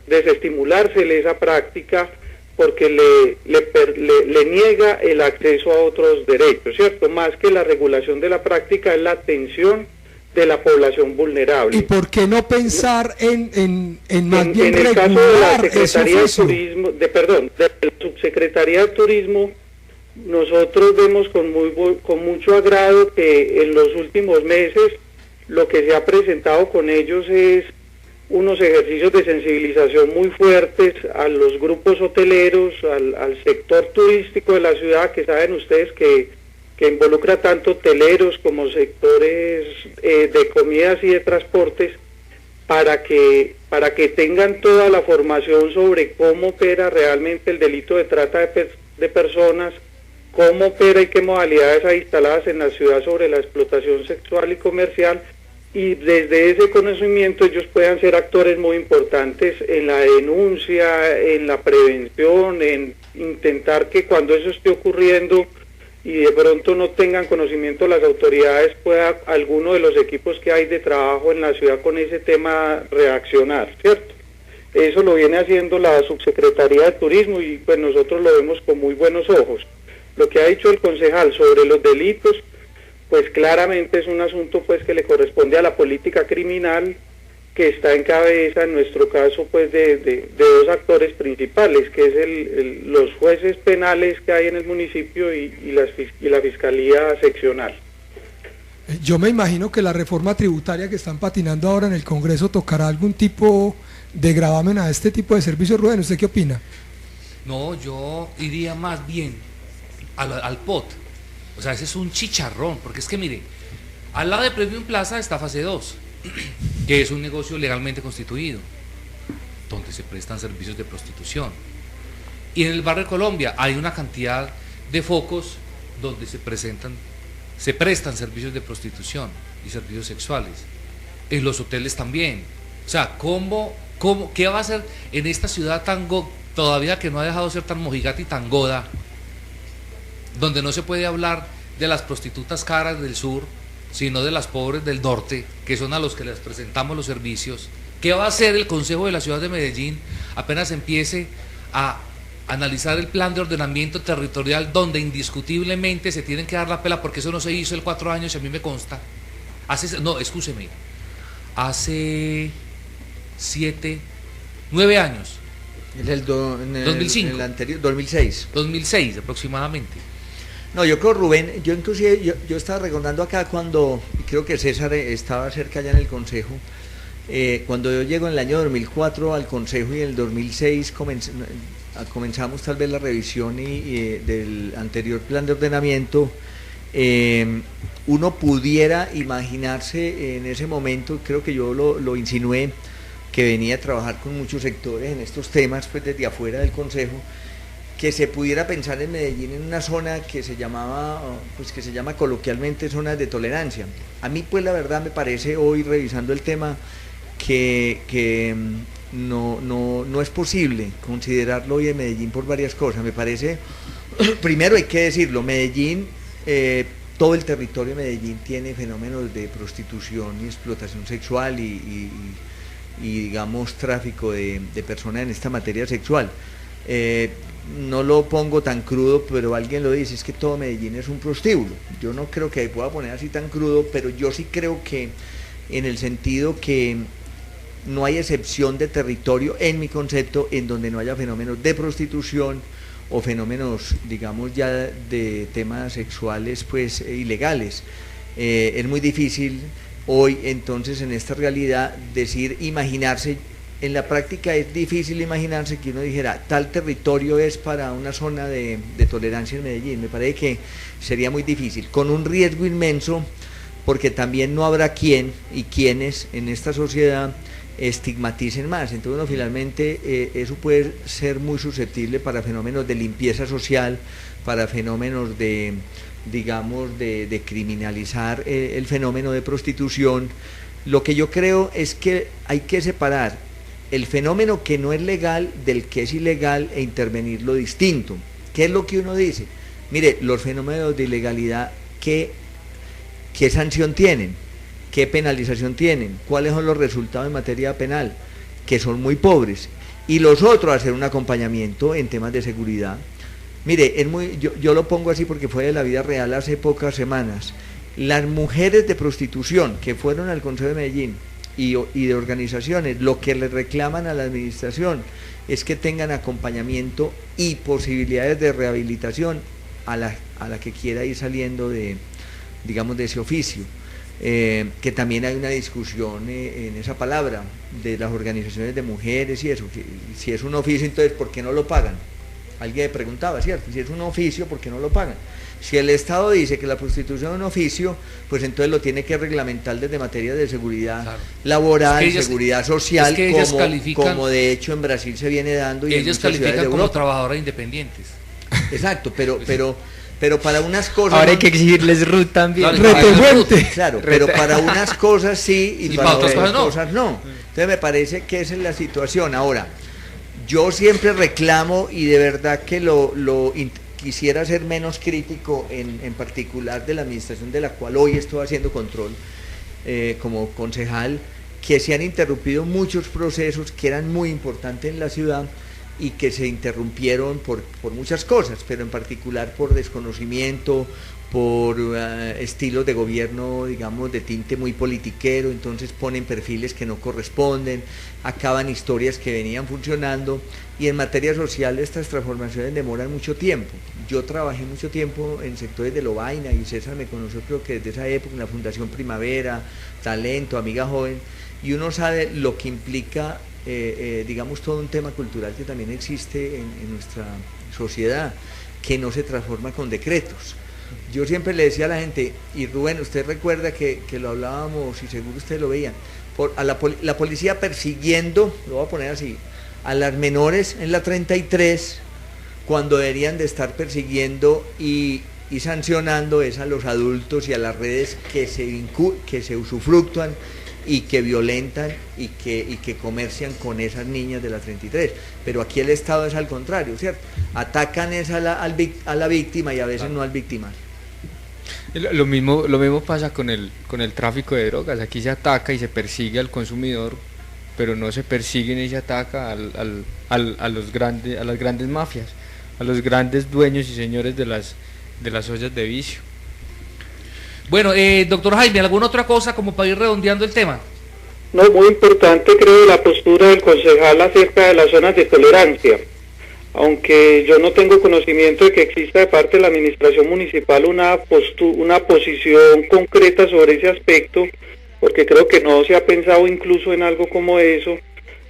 desestimulársele esa práctica porque le niega el acceso a otros derechos, ¿cierto? Más que la regulación de la práctica es la atención de la población vulnerable. ¿Y por qué no pensar en más bien el caso de la regular ese Secretaría de oficio? Turismo, de la Subsecretaría de Turismo, nosotros vemos con mucho agrado que en los últimos meses lo que se ha presentado con ellos es unos ejercicios de sensibilización muy fuertes a los grupos hoteleros, al sector turístico de la ciudad, que saben ustedes que involucra tanto hoteleros como sectores de comidas y de transportes, para que tengan toda la formación sobre cómo opera realmente el delito de trata de personas, cómo opera y qué modalidades hay instaladas en la ciudad sobre la explotación sexual y comercial, y desde ese conocimiento ellos puedan ser actores muy importantes en la denuncia, en la prevención, en intentar que cuando eso esté ocurriendo y de pronto no tengan conocimiento las autoridades, pueda alguno de los equipos que hay de trabajo en la ciudad con ese tema reaccionar, ¿cierto? Eso lo viene haciendo la Subsecretaría de Turismo y pues nosotros lo vemos con muy buenos ojos. Lo que ha dicho el concejal sobre los delitos, pues claramente es un asunto pues que le corresponde a la política criminal, que está en cabeza, en nuestro caso, pues de dos actores principales, que es los jueces penales que hay en el municipio y la Fiscalía Seccional. Yo me imagino que la reforma tributaria que están patinando ahora en el Congreso tocará algún tipo de gravamen a este tipo de servicios. Rubén, ¿usted qué opina? No, yo iría más bien al POT. O sea, ese es un chicharrón, porque es que mire, al lado de Premium Plaza está Fase 2, que es un negocio legalmente constituido, donde se prestan servicios de prostitución. Y en el barrio Colombia hay una cantidad de focos donde se prestan servicios de prostitución y servicios sexuales. En los hoteles también. O sea, ¿qué va a hacer en esta ciudad todavía que no ha dejado de ser tan mojigata y tan goda, donde no se puede hablar de las prostitutas caras del sur, sino de las pobres del norte, que son a los que les presentamos los servicios? ¿Qué va a hacer el Consejo de la Ciudad de Medellín apenas empiece a analizar el plan de ordenamiento territorial, donde indiscutiblemente se tienen que dar la pela, porque eso no se hizo en 4 años, y a mí me consta? Hace 9 años. En el 2005. En el anterior, 2006. 2006 aproximadamente. No, yo creo, Rubén, yo inclusive, yo estaba recordando acá cuando, y creo que César estaba cerca allá en el Consejo, cuando yo llego en el año 2004 al Consejo, y en el 2006 comenzamos tal vez la revisión del anterior plan de ordenamiento, uno pudiera imaginarse en ese momento, creo que yo lo insinué, que venía a trabajar con muchos sectores en estos temas, pues desde afuera del Consejo, que se pudiera pensar en Medellín en una zona que se llama coloquialmente zonas de tolerancia. A mí, pues, la verdad me parece, hoy revisando el tema, que no es posible considerarlo hoy en Medellín por varias cosas. Me parece, primero hay que decirlo, Medellín, todo el territorio de Medellín tiene fenómenos de prostitución y explotación sexual y digamos tráfico de personas en esta materia sexual. No lo pongo tan crudo, pero alguien lo dice, es que todo Medellín es un prostíbulo. Yo no creo que pueda poner así tan crudo, pero yo sí creo que en el sentido que no hay excepción de territorio, en mi concepto, en donde no haya fenómenos de prostitución o fenómenos, digamos, ya de temas sexuales, pues, ilegales. Es muy difícil hoy, entonces, en esta realidad, imaginarse. En la práctica es difícil imaginarse que uno dijera, tal territorio es para una zona de tolerancia en Medellín. Me parece que sería muy difícil, con un riesgo inmenso, porque también no habrá quienes en esta sociedad estigmaticen más. Entonces uno finalmente, eso puede ser muy susceptible para fenómenos de limpieza social, para fenómenos de criminalizar el fenómeno de prostitución. Lo que yo creo es que hay que separar el fenómeno que no es legal del que es ilegal e intervenir lo distinto. ¿Qué es lo que uno dice? Mire, los fenómenos de ilegalidad, ¿qué sanción tienen? ¿Qué penalización tienen? ¿Cuáles son los resultados en materia penal? Que son muy pobres. Y los otros, hacer un acompañamiento en temas de seguridad. Mire, yo lo pongo así porque fue de la vida real hace pocas semanas. Las mujeres de prostitución que fueron al Consejo de Medellín y de organizaciones, lo que le reclaman a la administración es que tengan acompañamiento y posibilidades de rehabilitación a la que quiera ir saliendo de ese oficio. Que también hay una discusión en esa palabra de las organizaciones de mujeres y eso, que si es un oficio, entonces ¿por qué no lo pagan? Alguien me preguntaba, ¿cierto? Si es un oficio, ¿por qué no lo pagan? Si el Estado dice que la prostitución es un oficio, pues entonces lo tiene que reglamentar desde materia de seguridad laboral, seguridad social, como de hecho en Brasil se viene dando. Y ellos califican como trabajadoras independientes. Exacto, pero para unas cosas... Ahora hay que exigirles RUT también. Claro, pero para unas cosas sí y para otras cosas no. Entonces me parece que esa es la situación. Ahora, yo siempre reclamo, y de verdad que quisiera ser menos crítico en particular de la administración de la cual hoy estoy haciendo control como concejal, que se han interrumpido muchos procesos que eran muy importantes en la ciudad y que se interrumpieron por muchas cosas, pero en particular por desconocimiento, por estilos de gobierno, digamos, de tinte muy politiquero. Entonces ponen perfiles que no corresponden, acaban historias que venían funcionando, y en materia social estas transformaciones demoran mucho tiempo. Yo trabajé mucho tiempo en sectores de Lovaina, y César me conoció creo que desde esa época en la Fundación Primavera, Talento, Amiga Joven, y uno sabe lo que implica, digamos, todo un tema cultural que también existe en nuestra sociedad, que no se transforma con decretos. Yo siempre le decía a la gente, y Rubén, usted recuerda que lo hablábamos y seguro usted lo veía, la policía persiguiendo, lo voy a poner así, a las menores en la 33, cuando deberían de estar persiguiendo y y sancionando es a los adultos y a las redes que se usufructan y que violentan y que comercian con esas niñas de la 33. Pero aquí el Estado es al contrario, ¿cierto? Atacan es a la víctima y a veces no al victimario. Lo mismo pasa con el tráfico de drogas. Aquí se ataca y se persigue al consumidor, pero no se persigue ni se ataca a las grandes mafias, a los grandes dueños y señores de las ollas de vicio. Bueno, doctor Jaime, ¿alguna otra cosa como para ir redondeando el tema? No, muy importante creo la postura del concejal acerca de las zonas de tolerancia. Aunque yo no tengo conocimiento de que exista de parte de la administración municipal una posición concreta sobre ese aspecto, porque creo que no se ha pensado incluso en algo como eso,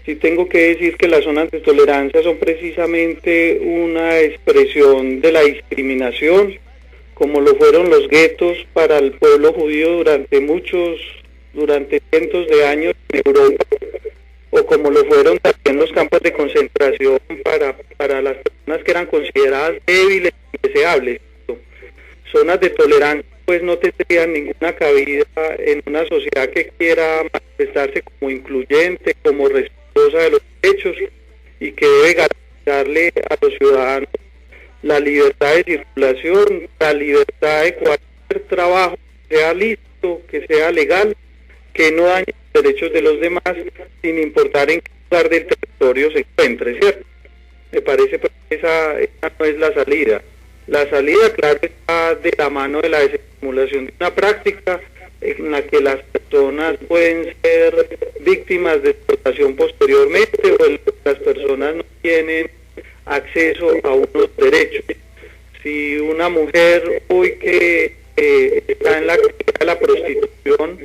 sí tengo que decir que las zonas de tolerancia son precisamente una expresión de la discriminación, como lo fueron los guetos para el pueblo judío durante cientos de años en Europa, o como lo fueron también los campos de concentración para las personas que eran consideradas débiles y indeseables. Zonas de tolerancia pues no tendrían ninguna cabida en una sociedad que quiera manifestarse como incluyente, como respetuosa de los derechos y que debe garantizarle a los ciudadanos la libertad de circulación, la libertad de cualquier trabajo que sea lícito, que sea legal, que no dañe los derechos de los demás, sin importar en qué lugar del territorio se encuentre, ¿cierto? Me parece que esa no es la salida. La salida, claro, está de la mano de la desestimulación de una práctica en la que las personas pueden ser víctimas de explotación posteriormente, o las personas no tienen acceso a unos derechos. Si una mujer hoy que está en la actividad de la prostitución,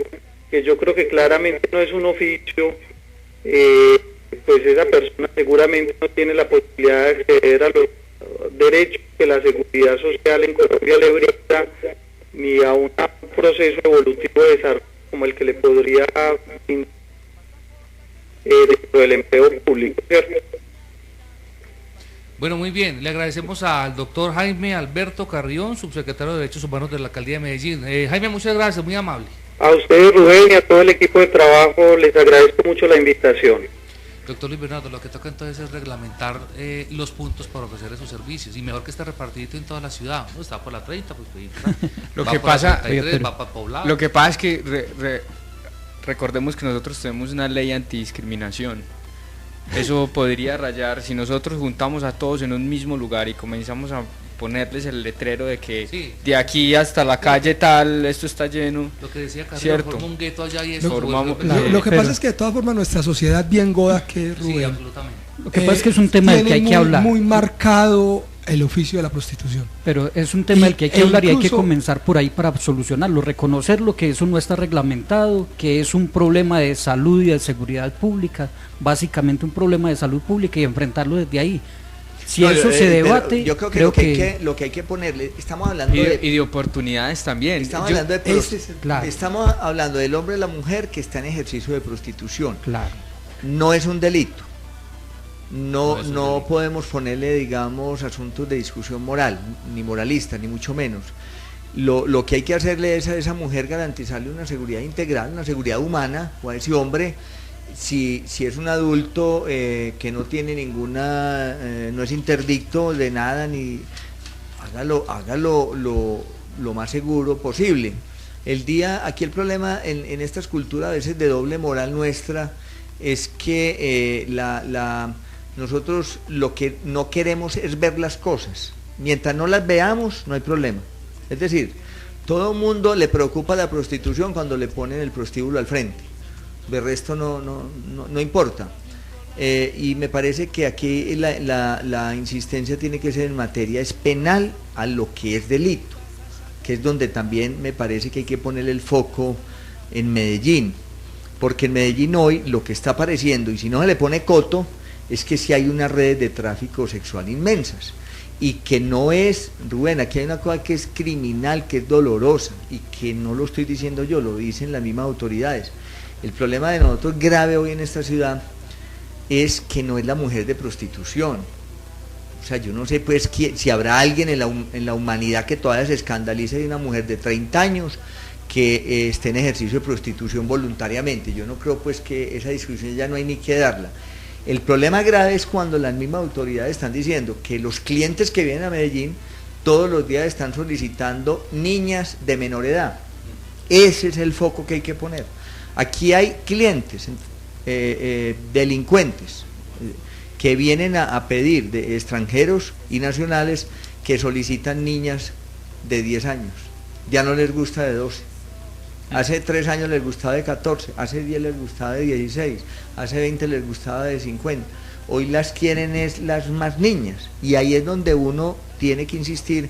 que yo creo que claramente no es un oficio, pues esa persona seguramente no tiene la posibilidad de acceder a los derechos que la seguridad social en Colombia le brinda, ni a un proceso evolutivo de desarrollo como el que le podría dentro del empleo público, ¿cierto? Bueno, muy bien, le agradecemos al doctor Jaime Alberto Carrión, subsecretario de Derechos Humanos de la Alcaldía de Medellín. Jaime, muchas gracias, muy amable. A ustedes, Rubén, y a todo el equipo de trabajo les agradezco mucho la invitación. Doctor Luis Bernardo, lo que toca entonces es reglamentar los puntos para ofrecer esos servicios, y mejor que esté repartidito en toda la ciudad. ¿No? Está por la 30, pues lo que pasa, 33, va para Poblado. Lo que pasa es que recordemos que nosotros tenemos una ley antidiscriminación. Eso podría rayar, si nosotros juntamos a todos en un mismo lugar y comenzamos a ponerles el letrero de que sí, de aquí hasta la calle tal, esto está lleno. Lo que decía Carlos, ¿cierto? forma un gueto allá y eso. Lo que pasa es que de todas formas nuestra sociedad bien goda que es, Rubén. Sí, absolutamente. Lo que pasa es que es un tema del que hay que hablar. Muy marcado el oficio de la prostitución. Pero es un tema del que hay que hablar y hay que comenzar por ahí para solucionarlo, reconocerlo, que eso no está reglamentado, que es un problema de salud y de seguridad pública, básicamente un problema de salud pública, y enfrentarlo desde ahí. Si eso se debate, yo creo que lo que hay que ponerle, estamos hablando y de oportunidades también. Estamos hablando del hombre y la mujer que está en ejercicio de prostitución. Claro. No es un delito. No podemos ponerle, digamos, asuntos de discusión moral, ni moralista, ni mucho menos. Lo que hay que hacerle es a esa mujer garantizarle una seguridad integral, una seguridad humana, o a ese hombre, si es un adulto que no tiene ninguna, no es interdicto de nada, ni hágalo lo más seguro posible. Aquí el problema en estas culturas a veces de doble moral nuestra es que nosotros lo que no queremos es ver las cosas. Mientras no las veamos, no hay problema. Es decir, todo el mundo le preocupa la prostitución cuando le ponen el prostíbulo al frente. De resto no importa. Y me parece que aquí la insistencia tiene que ser en materia es penal a lo que es delito, que es donde también me parece que hay que ponerle el foco en Medellín. Porque en Medellín hoy lo que está apareciendo, y si no se le pone coto, es que sí hay unas redes de tráfico sexual inmensas, y que no es, Rubén, aquí hay una cosa que es criminal, que es dolorosa, y que no lo estoy diciendo yo, lo dicen las mismas autoridades. El problema de nosotros grave hoy en esta ciudad es que no es la mujer de prostitución. sea, yo no sé pues si habrá alguien en la humanidad que todavía se escandalice de una mujer de 30 años que esté en ejercicio de prostitución voluntariamente. Yo no creo pues que esa discusión ya no hay ni que darla. El problema grave es cuando las mismas autoridades están diciendo que los clientes que vienen a Medellín todos los días están solicitando niñas de menor edad. Ese es el foco que hay que poner. Aquí hay clientes, delincuentes, que vienen a pedir, de extranjeros y nacionales, que solicitan niñas de 10 años. Ya no les gusta de 12. Hace 3 años les gustaba de 14, hace 10 les gustaba de 16, hace 20 les gustaba de 50. Hoy las quieren es las más niñas, y ahí es donde uno tiene que insistir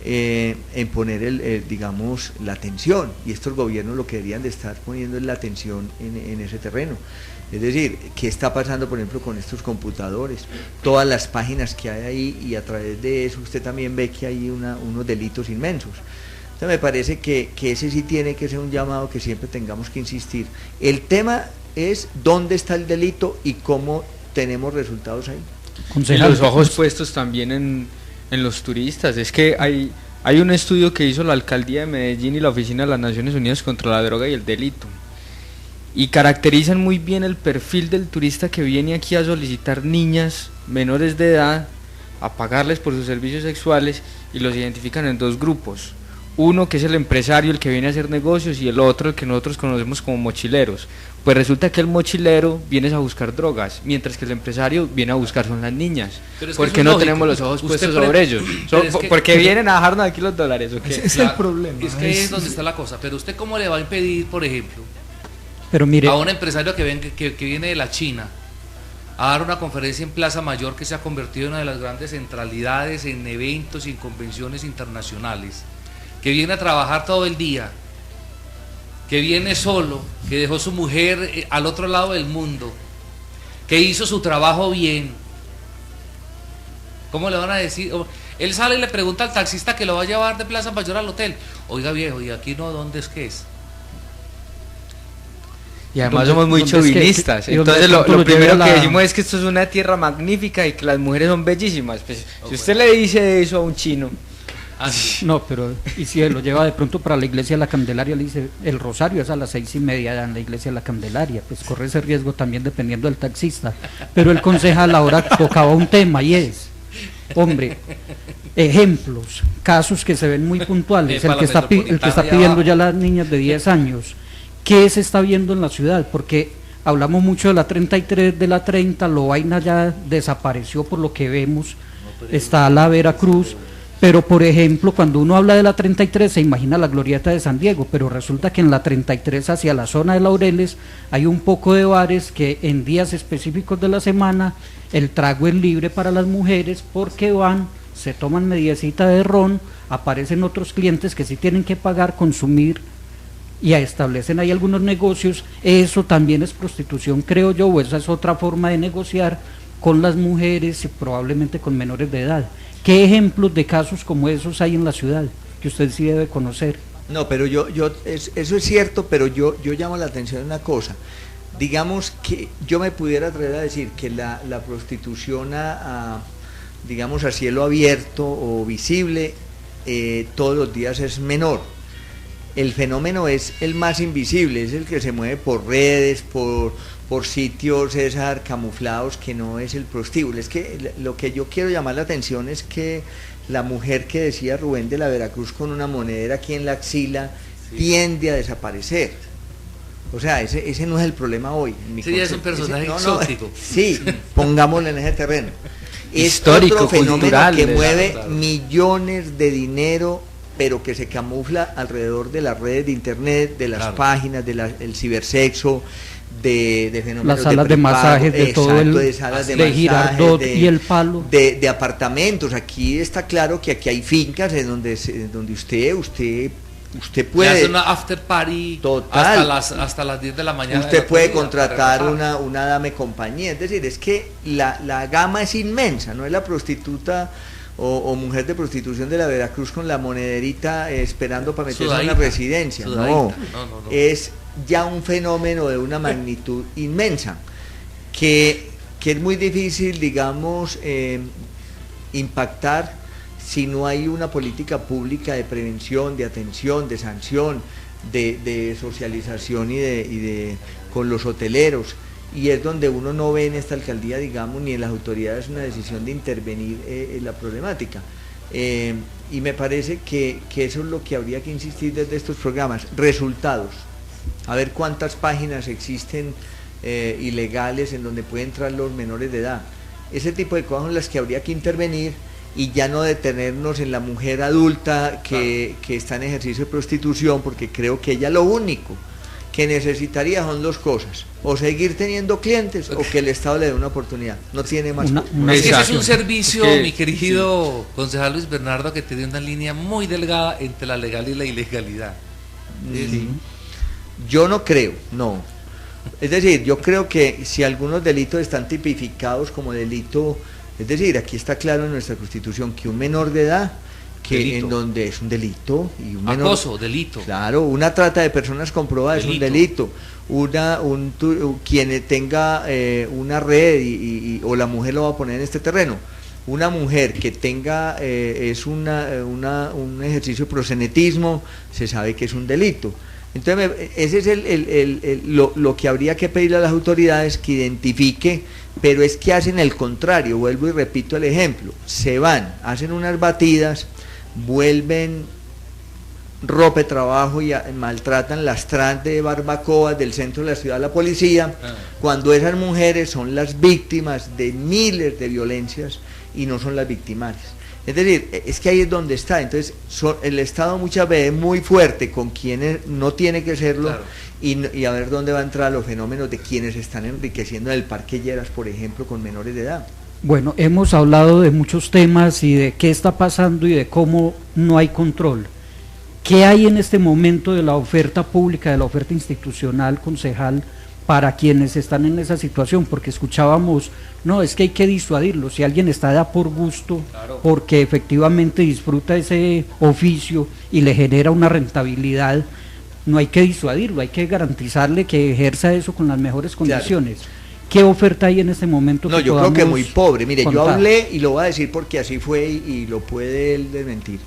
en poner digamos, la atención, y estos gobiernos lo que deberían de estar poniendo es la atención en ese terreno. Es decir, ¿qué está pasando, por ejemplo, con estos computadores? Todas las páginas que hay ahí, y a través de eso usted también ve que hay unos delitos inmensos. Entonces me parece que ese sí tiene que ser un llamado que siempre tengamos que insistir. El tema es dónde está el delito y cómo tenemos resultados ahí. Y los ojos puestos también en los turistas. Es que hay un estudio que hizo la Alcaldía de Medellín y la Oficina de las Naciones Unidas contra la Droga y el Delito, y caracterizan muy bien el perfil del turista que viene aquí a solicitar niñas menores de edad, a pagarles por sus servicios sexuales, y los identifican en 2 grupos. Uno que es el empresario, el que viene a hacer negocios, y el otro, el que nosotros conocemos como mochileros. Pues resulta que el mochilero viene a buscar drogas, mientras que el empresario viene a buscar son las niñas. ¿Por qué no tenemos los ojos puestos sobre ellos? Porque vienen a dejarnos aquí los dólares, ¿o qué? Ese es el problema. Es que ahí es donde está la cosa. Pero usted, ¿cómo le va a impedir, por ejemplo, pero mire, a un empresario que viene de la China a dar una conferencia en Plaza Mayor, que se ha convertido en una de las grandes centralidades en eventos y en convenciones internacionales, que viene a trabajar todo el día, que viene solo, que dejó su mujer al otro lado del mundo, que hizo su trabajo bien? ¿Cómo le van a decir? Él sale y le pregunta al taxista que lo va a llevar de Plaza Mayor al hotel: oiga viejo, ¿y aquí no? ¿Dónde es que es? Y además somos muy chauvinistas, entonces lo primero que decimos es que esto es una tierra magnífica y que las mujeres son bellísimas. Pues, si usted le dice eso a un chino... No, pero y si lo lleva de pronto para la iglesia de la Candelaria, le dice, el rosario es a las 6:30 en la iglesia de la Candelaria, pues corre ese riesgo también dependiendo del taxista. Pero el concejal ahora tocaba un tema, y es, hombre, ejemplos, casos que se ven muy puntuales, el que está pidiendo ya las niñas de 10 años, ¿qué se está viendo en la ciudad? Porque hablamos mucho de la 33, de la 30, Lovaina ya desapareció por lo que vemos, está la Veracruz. Pero, por ejemplo, cuando uno habla de la 33 se imagina la glorieta de San Diego, pero resulta que en la 33 hacia la zona de Laureles hay un poco de bares que en días específicos de la semana el trago es libre para las mujeres, porque van, se toman mediecita de ron, aparecen otros clientes que sí tienen que pagar, consumir, y establecen ahí algunos negocios. Eso también es prostitución, creo yo, o esa es otra forma de negociar con las mujeres y probablemente con menores de edad. ¿Qué ejemplos de casos como esos hay en la ciudad que usted sí debe conocer? No, pero eso es cierto, pero yo llamo la atención a una cosa. Digamos que yo me pudiera atrever a decir que la prostitución digamos, a cielo abierto o visible todos los días es menor. El fenómeno es el más invisible, es el que se mueve por redes, por sitios camuflados, que no es el prostíbulo. Es que lo que yo quiero llamar la atención es que la mujer que decía Rubén de la Veracruz con una monedera aquí en la axila tiende a desaparecer. O sea, ese no es el problema hoy. Sí, es un personaje exótico. Sí, pongámoslo en ese terreno. Histórico, es otro fenómeno cultural, que mueve millones de dinero, pero que se camufla alrededor de las redes de internet, de las páginas, del cibersexo, de fenómenos, las salas de masajes, de todo de salas de Girardot y el Palo, de apartamentos. Aquí está claro que aquí hay fincas en donde usted puede hacer una after party hasta las 10 de la mañana. Usted puede contratar una dame compañía. Es decir, es que la gama es inmensa. No es la prostituta o mujer de prostitución de la Veracruz con la monederita esperando para meterse en una residencia. No, es ya un fenómeno de una magnitud inmensa, que es muy difícil, digamos, impactar si no hay una política pública de prevención, de atención, de sanción, de socialización con los hoteleros. Y es donde uno no ve en esta alcaldía, digamos, ni en las autoridades una decisión de intervenir en la problemática. Y me parece que eso es lo que habría que insistir desde estos programas. Resultados. A ver cuántas páginas existen ilegales en donde pueden entrar los menores de edad. Ese tipo de cosas son las que habría que intervenir y ya no detenernos en la mujer adulta que está en ejercicio de prostitución, porque creo que ella lo único que necesitaría son dos cosas: o seguir teniendo clientes o que el Estado le dé una oportunidad. No tiene más. Es que es un servicio, mi querido concejal Luis Bernardo, que tiene una línea muy delgada entre la legal y la ilegalidad. Sí. Yo no creo, no. Es decir, yo creo que si algunos delitos están tipificados como delito, es decir, aquí está claro en nuestra Constitución que un menor de edad, que delito. En donde es un delito, y un menor, acoso, delito. Claro, una trata de personas comprobada es un delito. Quien tenga una red o la mujer lo va a poner en este terreno. Una mujer que tenga un ejercicio de proxenetismo, se sabe que es un delito. Entonces, ese es lo que habría que pedirle a las autoridades, que identifique, pero es que hacen el contrario. Vuelvo y repito el ejemplo: se van, hacen unas batidas, vuelven ropa de trabajo y maltratan las trans de barbacoas del centro de la ciudad a la policía, cuando esas mujeres son las víctimas de miles de violencias y no son las victimarias. Es decir, es que ahí es donde está. Entonces, el Estado muchas veces es muy fuerte con quienes no tiene que serlo, claro. y a ver dónde va a entrar los fenómenos de quienes están enriqueciendo en el Parque Lleras, por ejemplo, con menores de edad. Bueno, hemos hablado de muchos temas y de qué está pasando y de cómo no hay control. ¿Qué hay en este momento de la oferta pública, de la oferta institucional, concejal, para quienes están en esa situación? Porque escuchábamos, no, es que hay que disuadirlo. Si alguien está allá por gusto, claro, porque efectivamente disfruta ese oficio y le genera una rentabilidad, no hay que disuadirlo, hay que garantizarle que ejerza eso con las mejores condiciones. Claro. ¿Qué oferta hay en este momento? No, yo creo que muy pobre. Mire, contar. Yo hablé, y lo voy a decir porque así fue y lo puede él desmentir.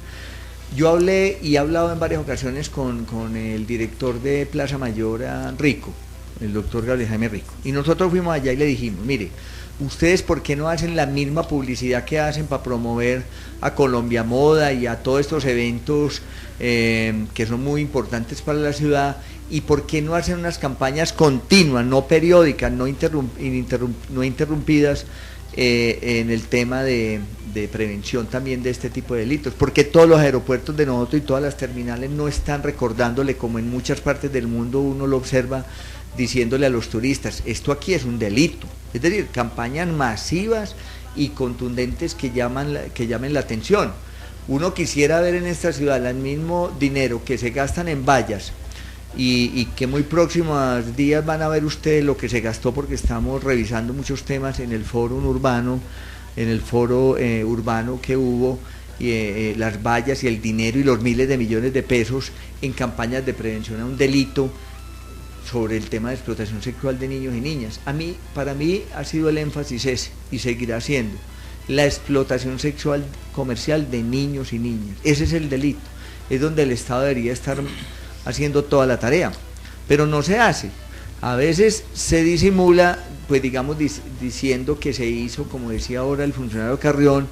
Yo hablé y he hablado en varias ocasiones con el director de Plaza Mayor, Rico, el doctor Gabriel Jaime Rico, y nosotros fuimos allá y le dijimos: mire, ustedes ¿por qué no hacen la misma publicidad que hacen para promover a Colombia Moda y a todos estos eventos que son muy importantes para la ciudad? ¿Y por qué no hacen unas campañas continuas, no periódicas, no interrumpidas en el tema de prevención también de este tipo de delitos? Porque todos los aeropuertos de nosotros y todas las terminales no están recordándole, como en muchas partes del mundo uno lo observa, diciéndole a los turistas: esto aquí es un delito. Es decir, campañas masivas y contundentes que llamen la atención. Uno quisiera ver en esta ciudad el mismo dinero que se gastan en vallas, y que muy próximos días van a ver ustedes lo que se gastó, porque estamos revisando muchos temas en el foro urbano, que hubo, las vallas y el dinero y los miles de millones de pesos en campañas de prevención a un delito sobre el tema de explotación sexual de niños y niñas. Para mí ha sido el énfasis ese, y seguirá siendo la explotación sexual comercial de niños y niñas. Ese es el delito, es donde el Estado debería estar haciendo toda la tarea, pero no se hace. A veces se disimula, pues digamos, diciendo que se hizo, como decía ahora el funcionario Carrión,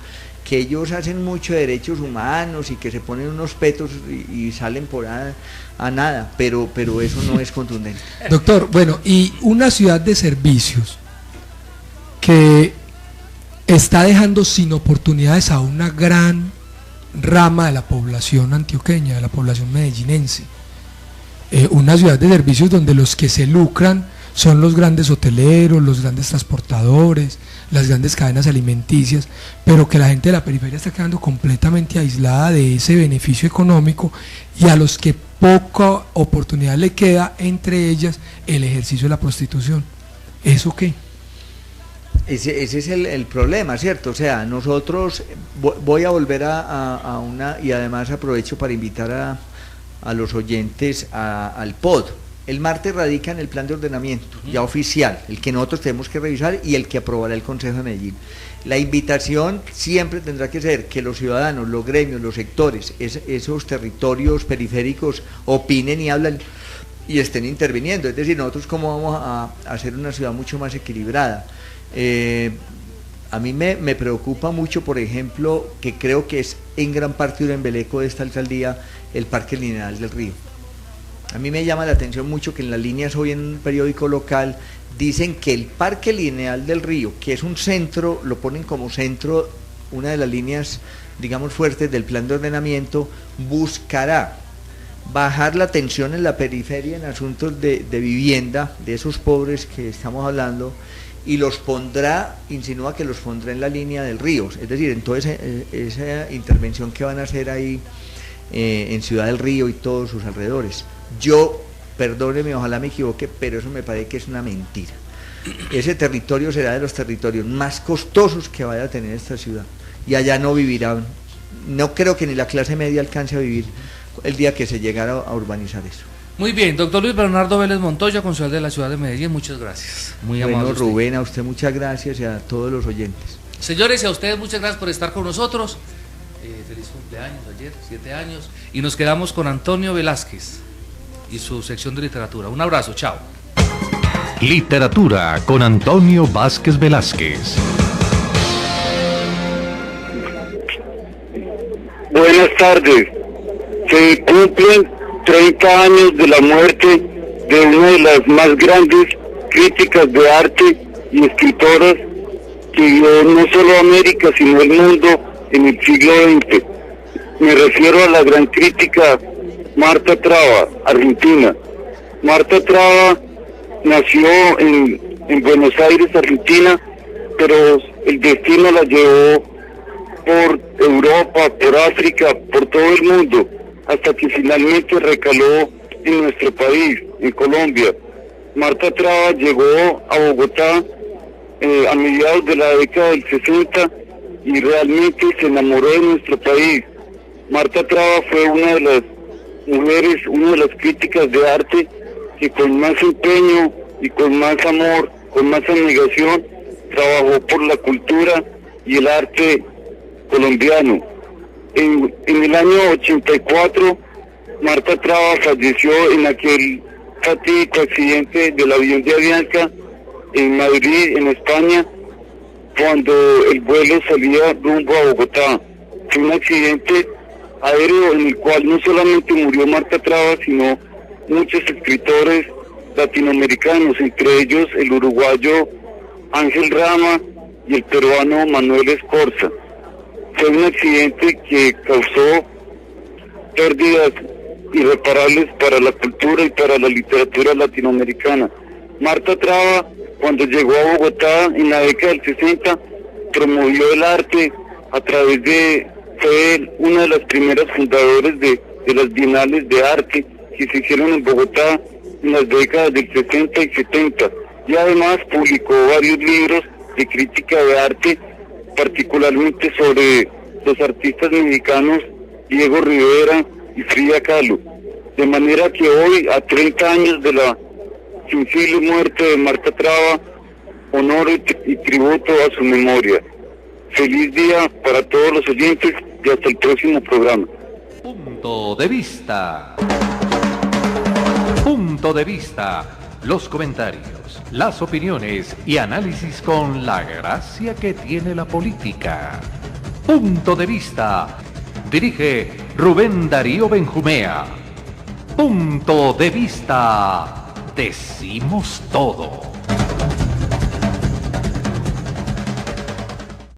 que ellos hacen mucho de derechos humanos y que se ponen unos petos y salen por a nada, pero eso no es contundente. Doctor, bueno, y una ciudad de servicios que está dejando sin oportunidades a una gran rama de la población antioqueña, de la población medellinense. Una ciudad de servicios donde los que se lucran son los grandes hoteleros, los grandes transportadores, las grandes cadenas alimenticias, pero que la gente de la periferia está quedando completamente aislada de ese beneficio económico, y a los que poca oportunidad le queda, entre ellas el ejercicio de la prostitución. ¿Eso qué? Ese es el problema, ¿cierto? O sea, nosotros, voy a volver a una, y además aprovecho para invitar a los oyentes al POD. El martes radican el plan de ordenamiento, ya oficial, el que nosotros tenemos que revisar y el que aprobará el Consejo de Medellín. La invitación siempre tendrá que ser que los ciudadanos, los gremios, los sectores, esos territorios periféricos opinen y hablen y estén interviniendo. Es decir, nosotros cómo vamos a hacer una ciudad mucho más equilibrada. A mí me preocupa mucho, por ejemplo, que creo que es en gran parte un embeleco de esta alcaldía, el Parque Lineal del Río. A mí me llama la atención mucho que en las líneas hoy en un periódico local dicen que el Parque Lineal del Río, que es un centro, lo ponen como centro, una de las líneas, digamos, fuertes del plan de ordenamiento, buscará bajar la tensión en la periferia en asuntos de vivienda, de esos pobres que estamos hablando, y los pondrá, insinúa que los pondrá en la línea del río, es decir, en toda esa intervención que van a hacer ahí en Ciudad del Río y todos sus alrededores. Yo, perdóneme, ojalá me equivoque, pero eso me parece que es una mentira. Ese territorio será de los territorios más costosos que vaya a tener esta ciudad, y allá no vivirán, no creo que ni la clase media alcance a vivir el día que se llegara a urbanizar eso. Muy bien, doctor Luis Bernardo Vélez Montoya, concejal de la ciudad de Medellín, muchas gracias. Muy amable. Bueno, Rubén, a usted muchas gracias y a todos los oyentes. Señores, y a ustedes muchas gracias por estar con nosotros. Feliz cumpleaños ayer, 7 años. Y nos quedamos con Antonio Velázquez y su sección de literatura. Un abrazo, chao. Literatura con Antonio Vázquez Velázquez. Buenas tardes. Se cumplen 30 años de la muerte de una de las más grandes críticas de arte y escritoras que vio no solo América, sino el mundo en el siglo XX. Me refiero a la gran crítica Marta Traba, argentina. Marta Traba nació en Buenos Aires, Argentina, pero el destino la llevó por Europa, por África, por todo el mundo, hasta que finalmente recaló en nuestro país, en Colombia. Marta Traba llegó a Bogotá a mediados de la década del 60 y realmente se enamoró de nuestro país. Marta Traba fue una de las mujeres, una de las críticas de arte que con más empeño y con más amor, con más abnegación, trabajó por la cultura y el arte colombiano. En el año 84, Marta Traba falleció en aquel fatídico accidente del avión de Avianca en Madrid, en España, cuando el vuelo salía rumbo a Bogotá. Fue un accidente aéreo en el cual no solamente murió Marta Traba, sino muchos escritores latinoamericanos, entre ellos el uruguayo Ángel Rama y el peruano Manuel Escorza. Fue un accidente que causó pérdidas irreparables para la cultura y para la literatura latinoamericana. Marta Traba, cuando llegó a Bogotá en la década del 60, promovió el arte a través de, fue una de las primeras fundadoras de las bienales de arte que se hicieron en Bogotá en las décadas del 60 y 70, y además publicó varios libros de crítica de arte, particularmente sobre los artistas mexicanos Diego Rivera y Frida Kahlo. De manera que hoy, a 30 años de la sensible muerte de Marta Traba, honor y tributo a su memoria. Feliz día para todos los oyentes y hasta el próximo programa. Punto de vista. Punto de vista. Los comentarios, las opiniones y análisis con la gracia que tiene la política. Punto de vista. Dirige Rubén Darío Benjumea. Punto de vista. Decimos todo.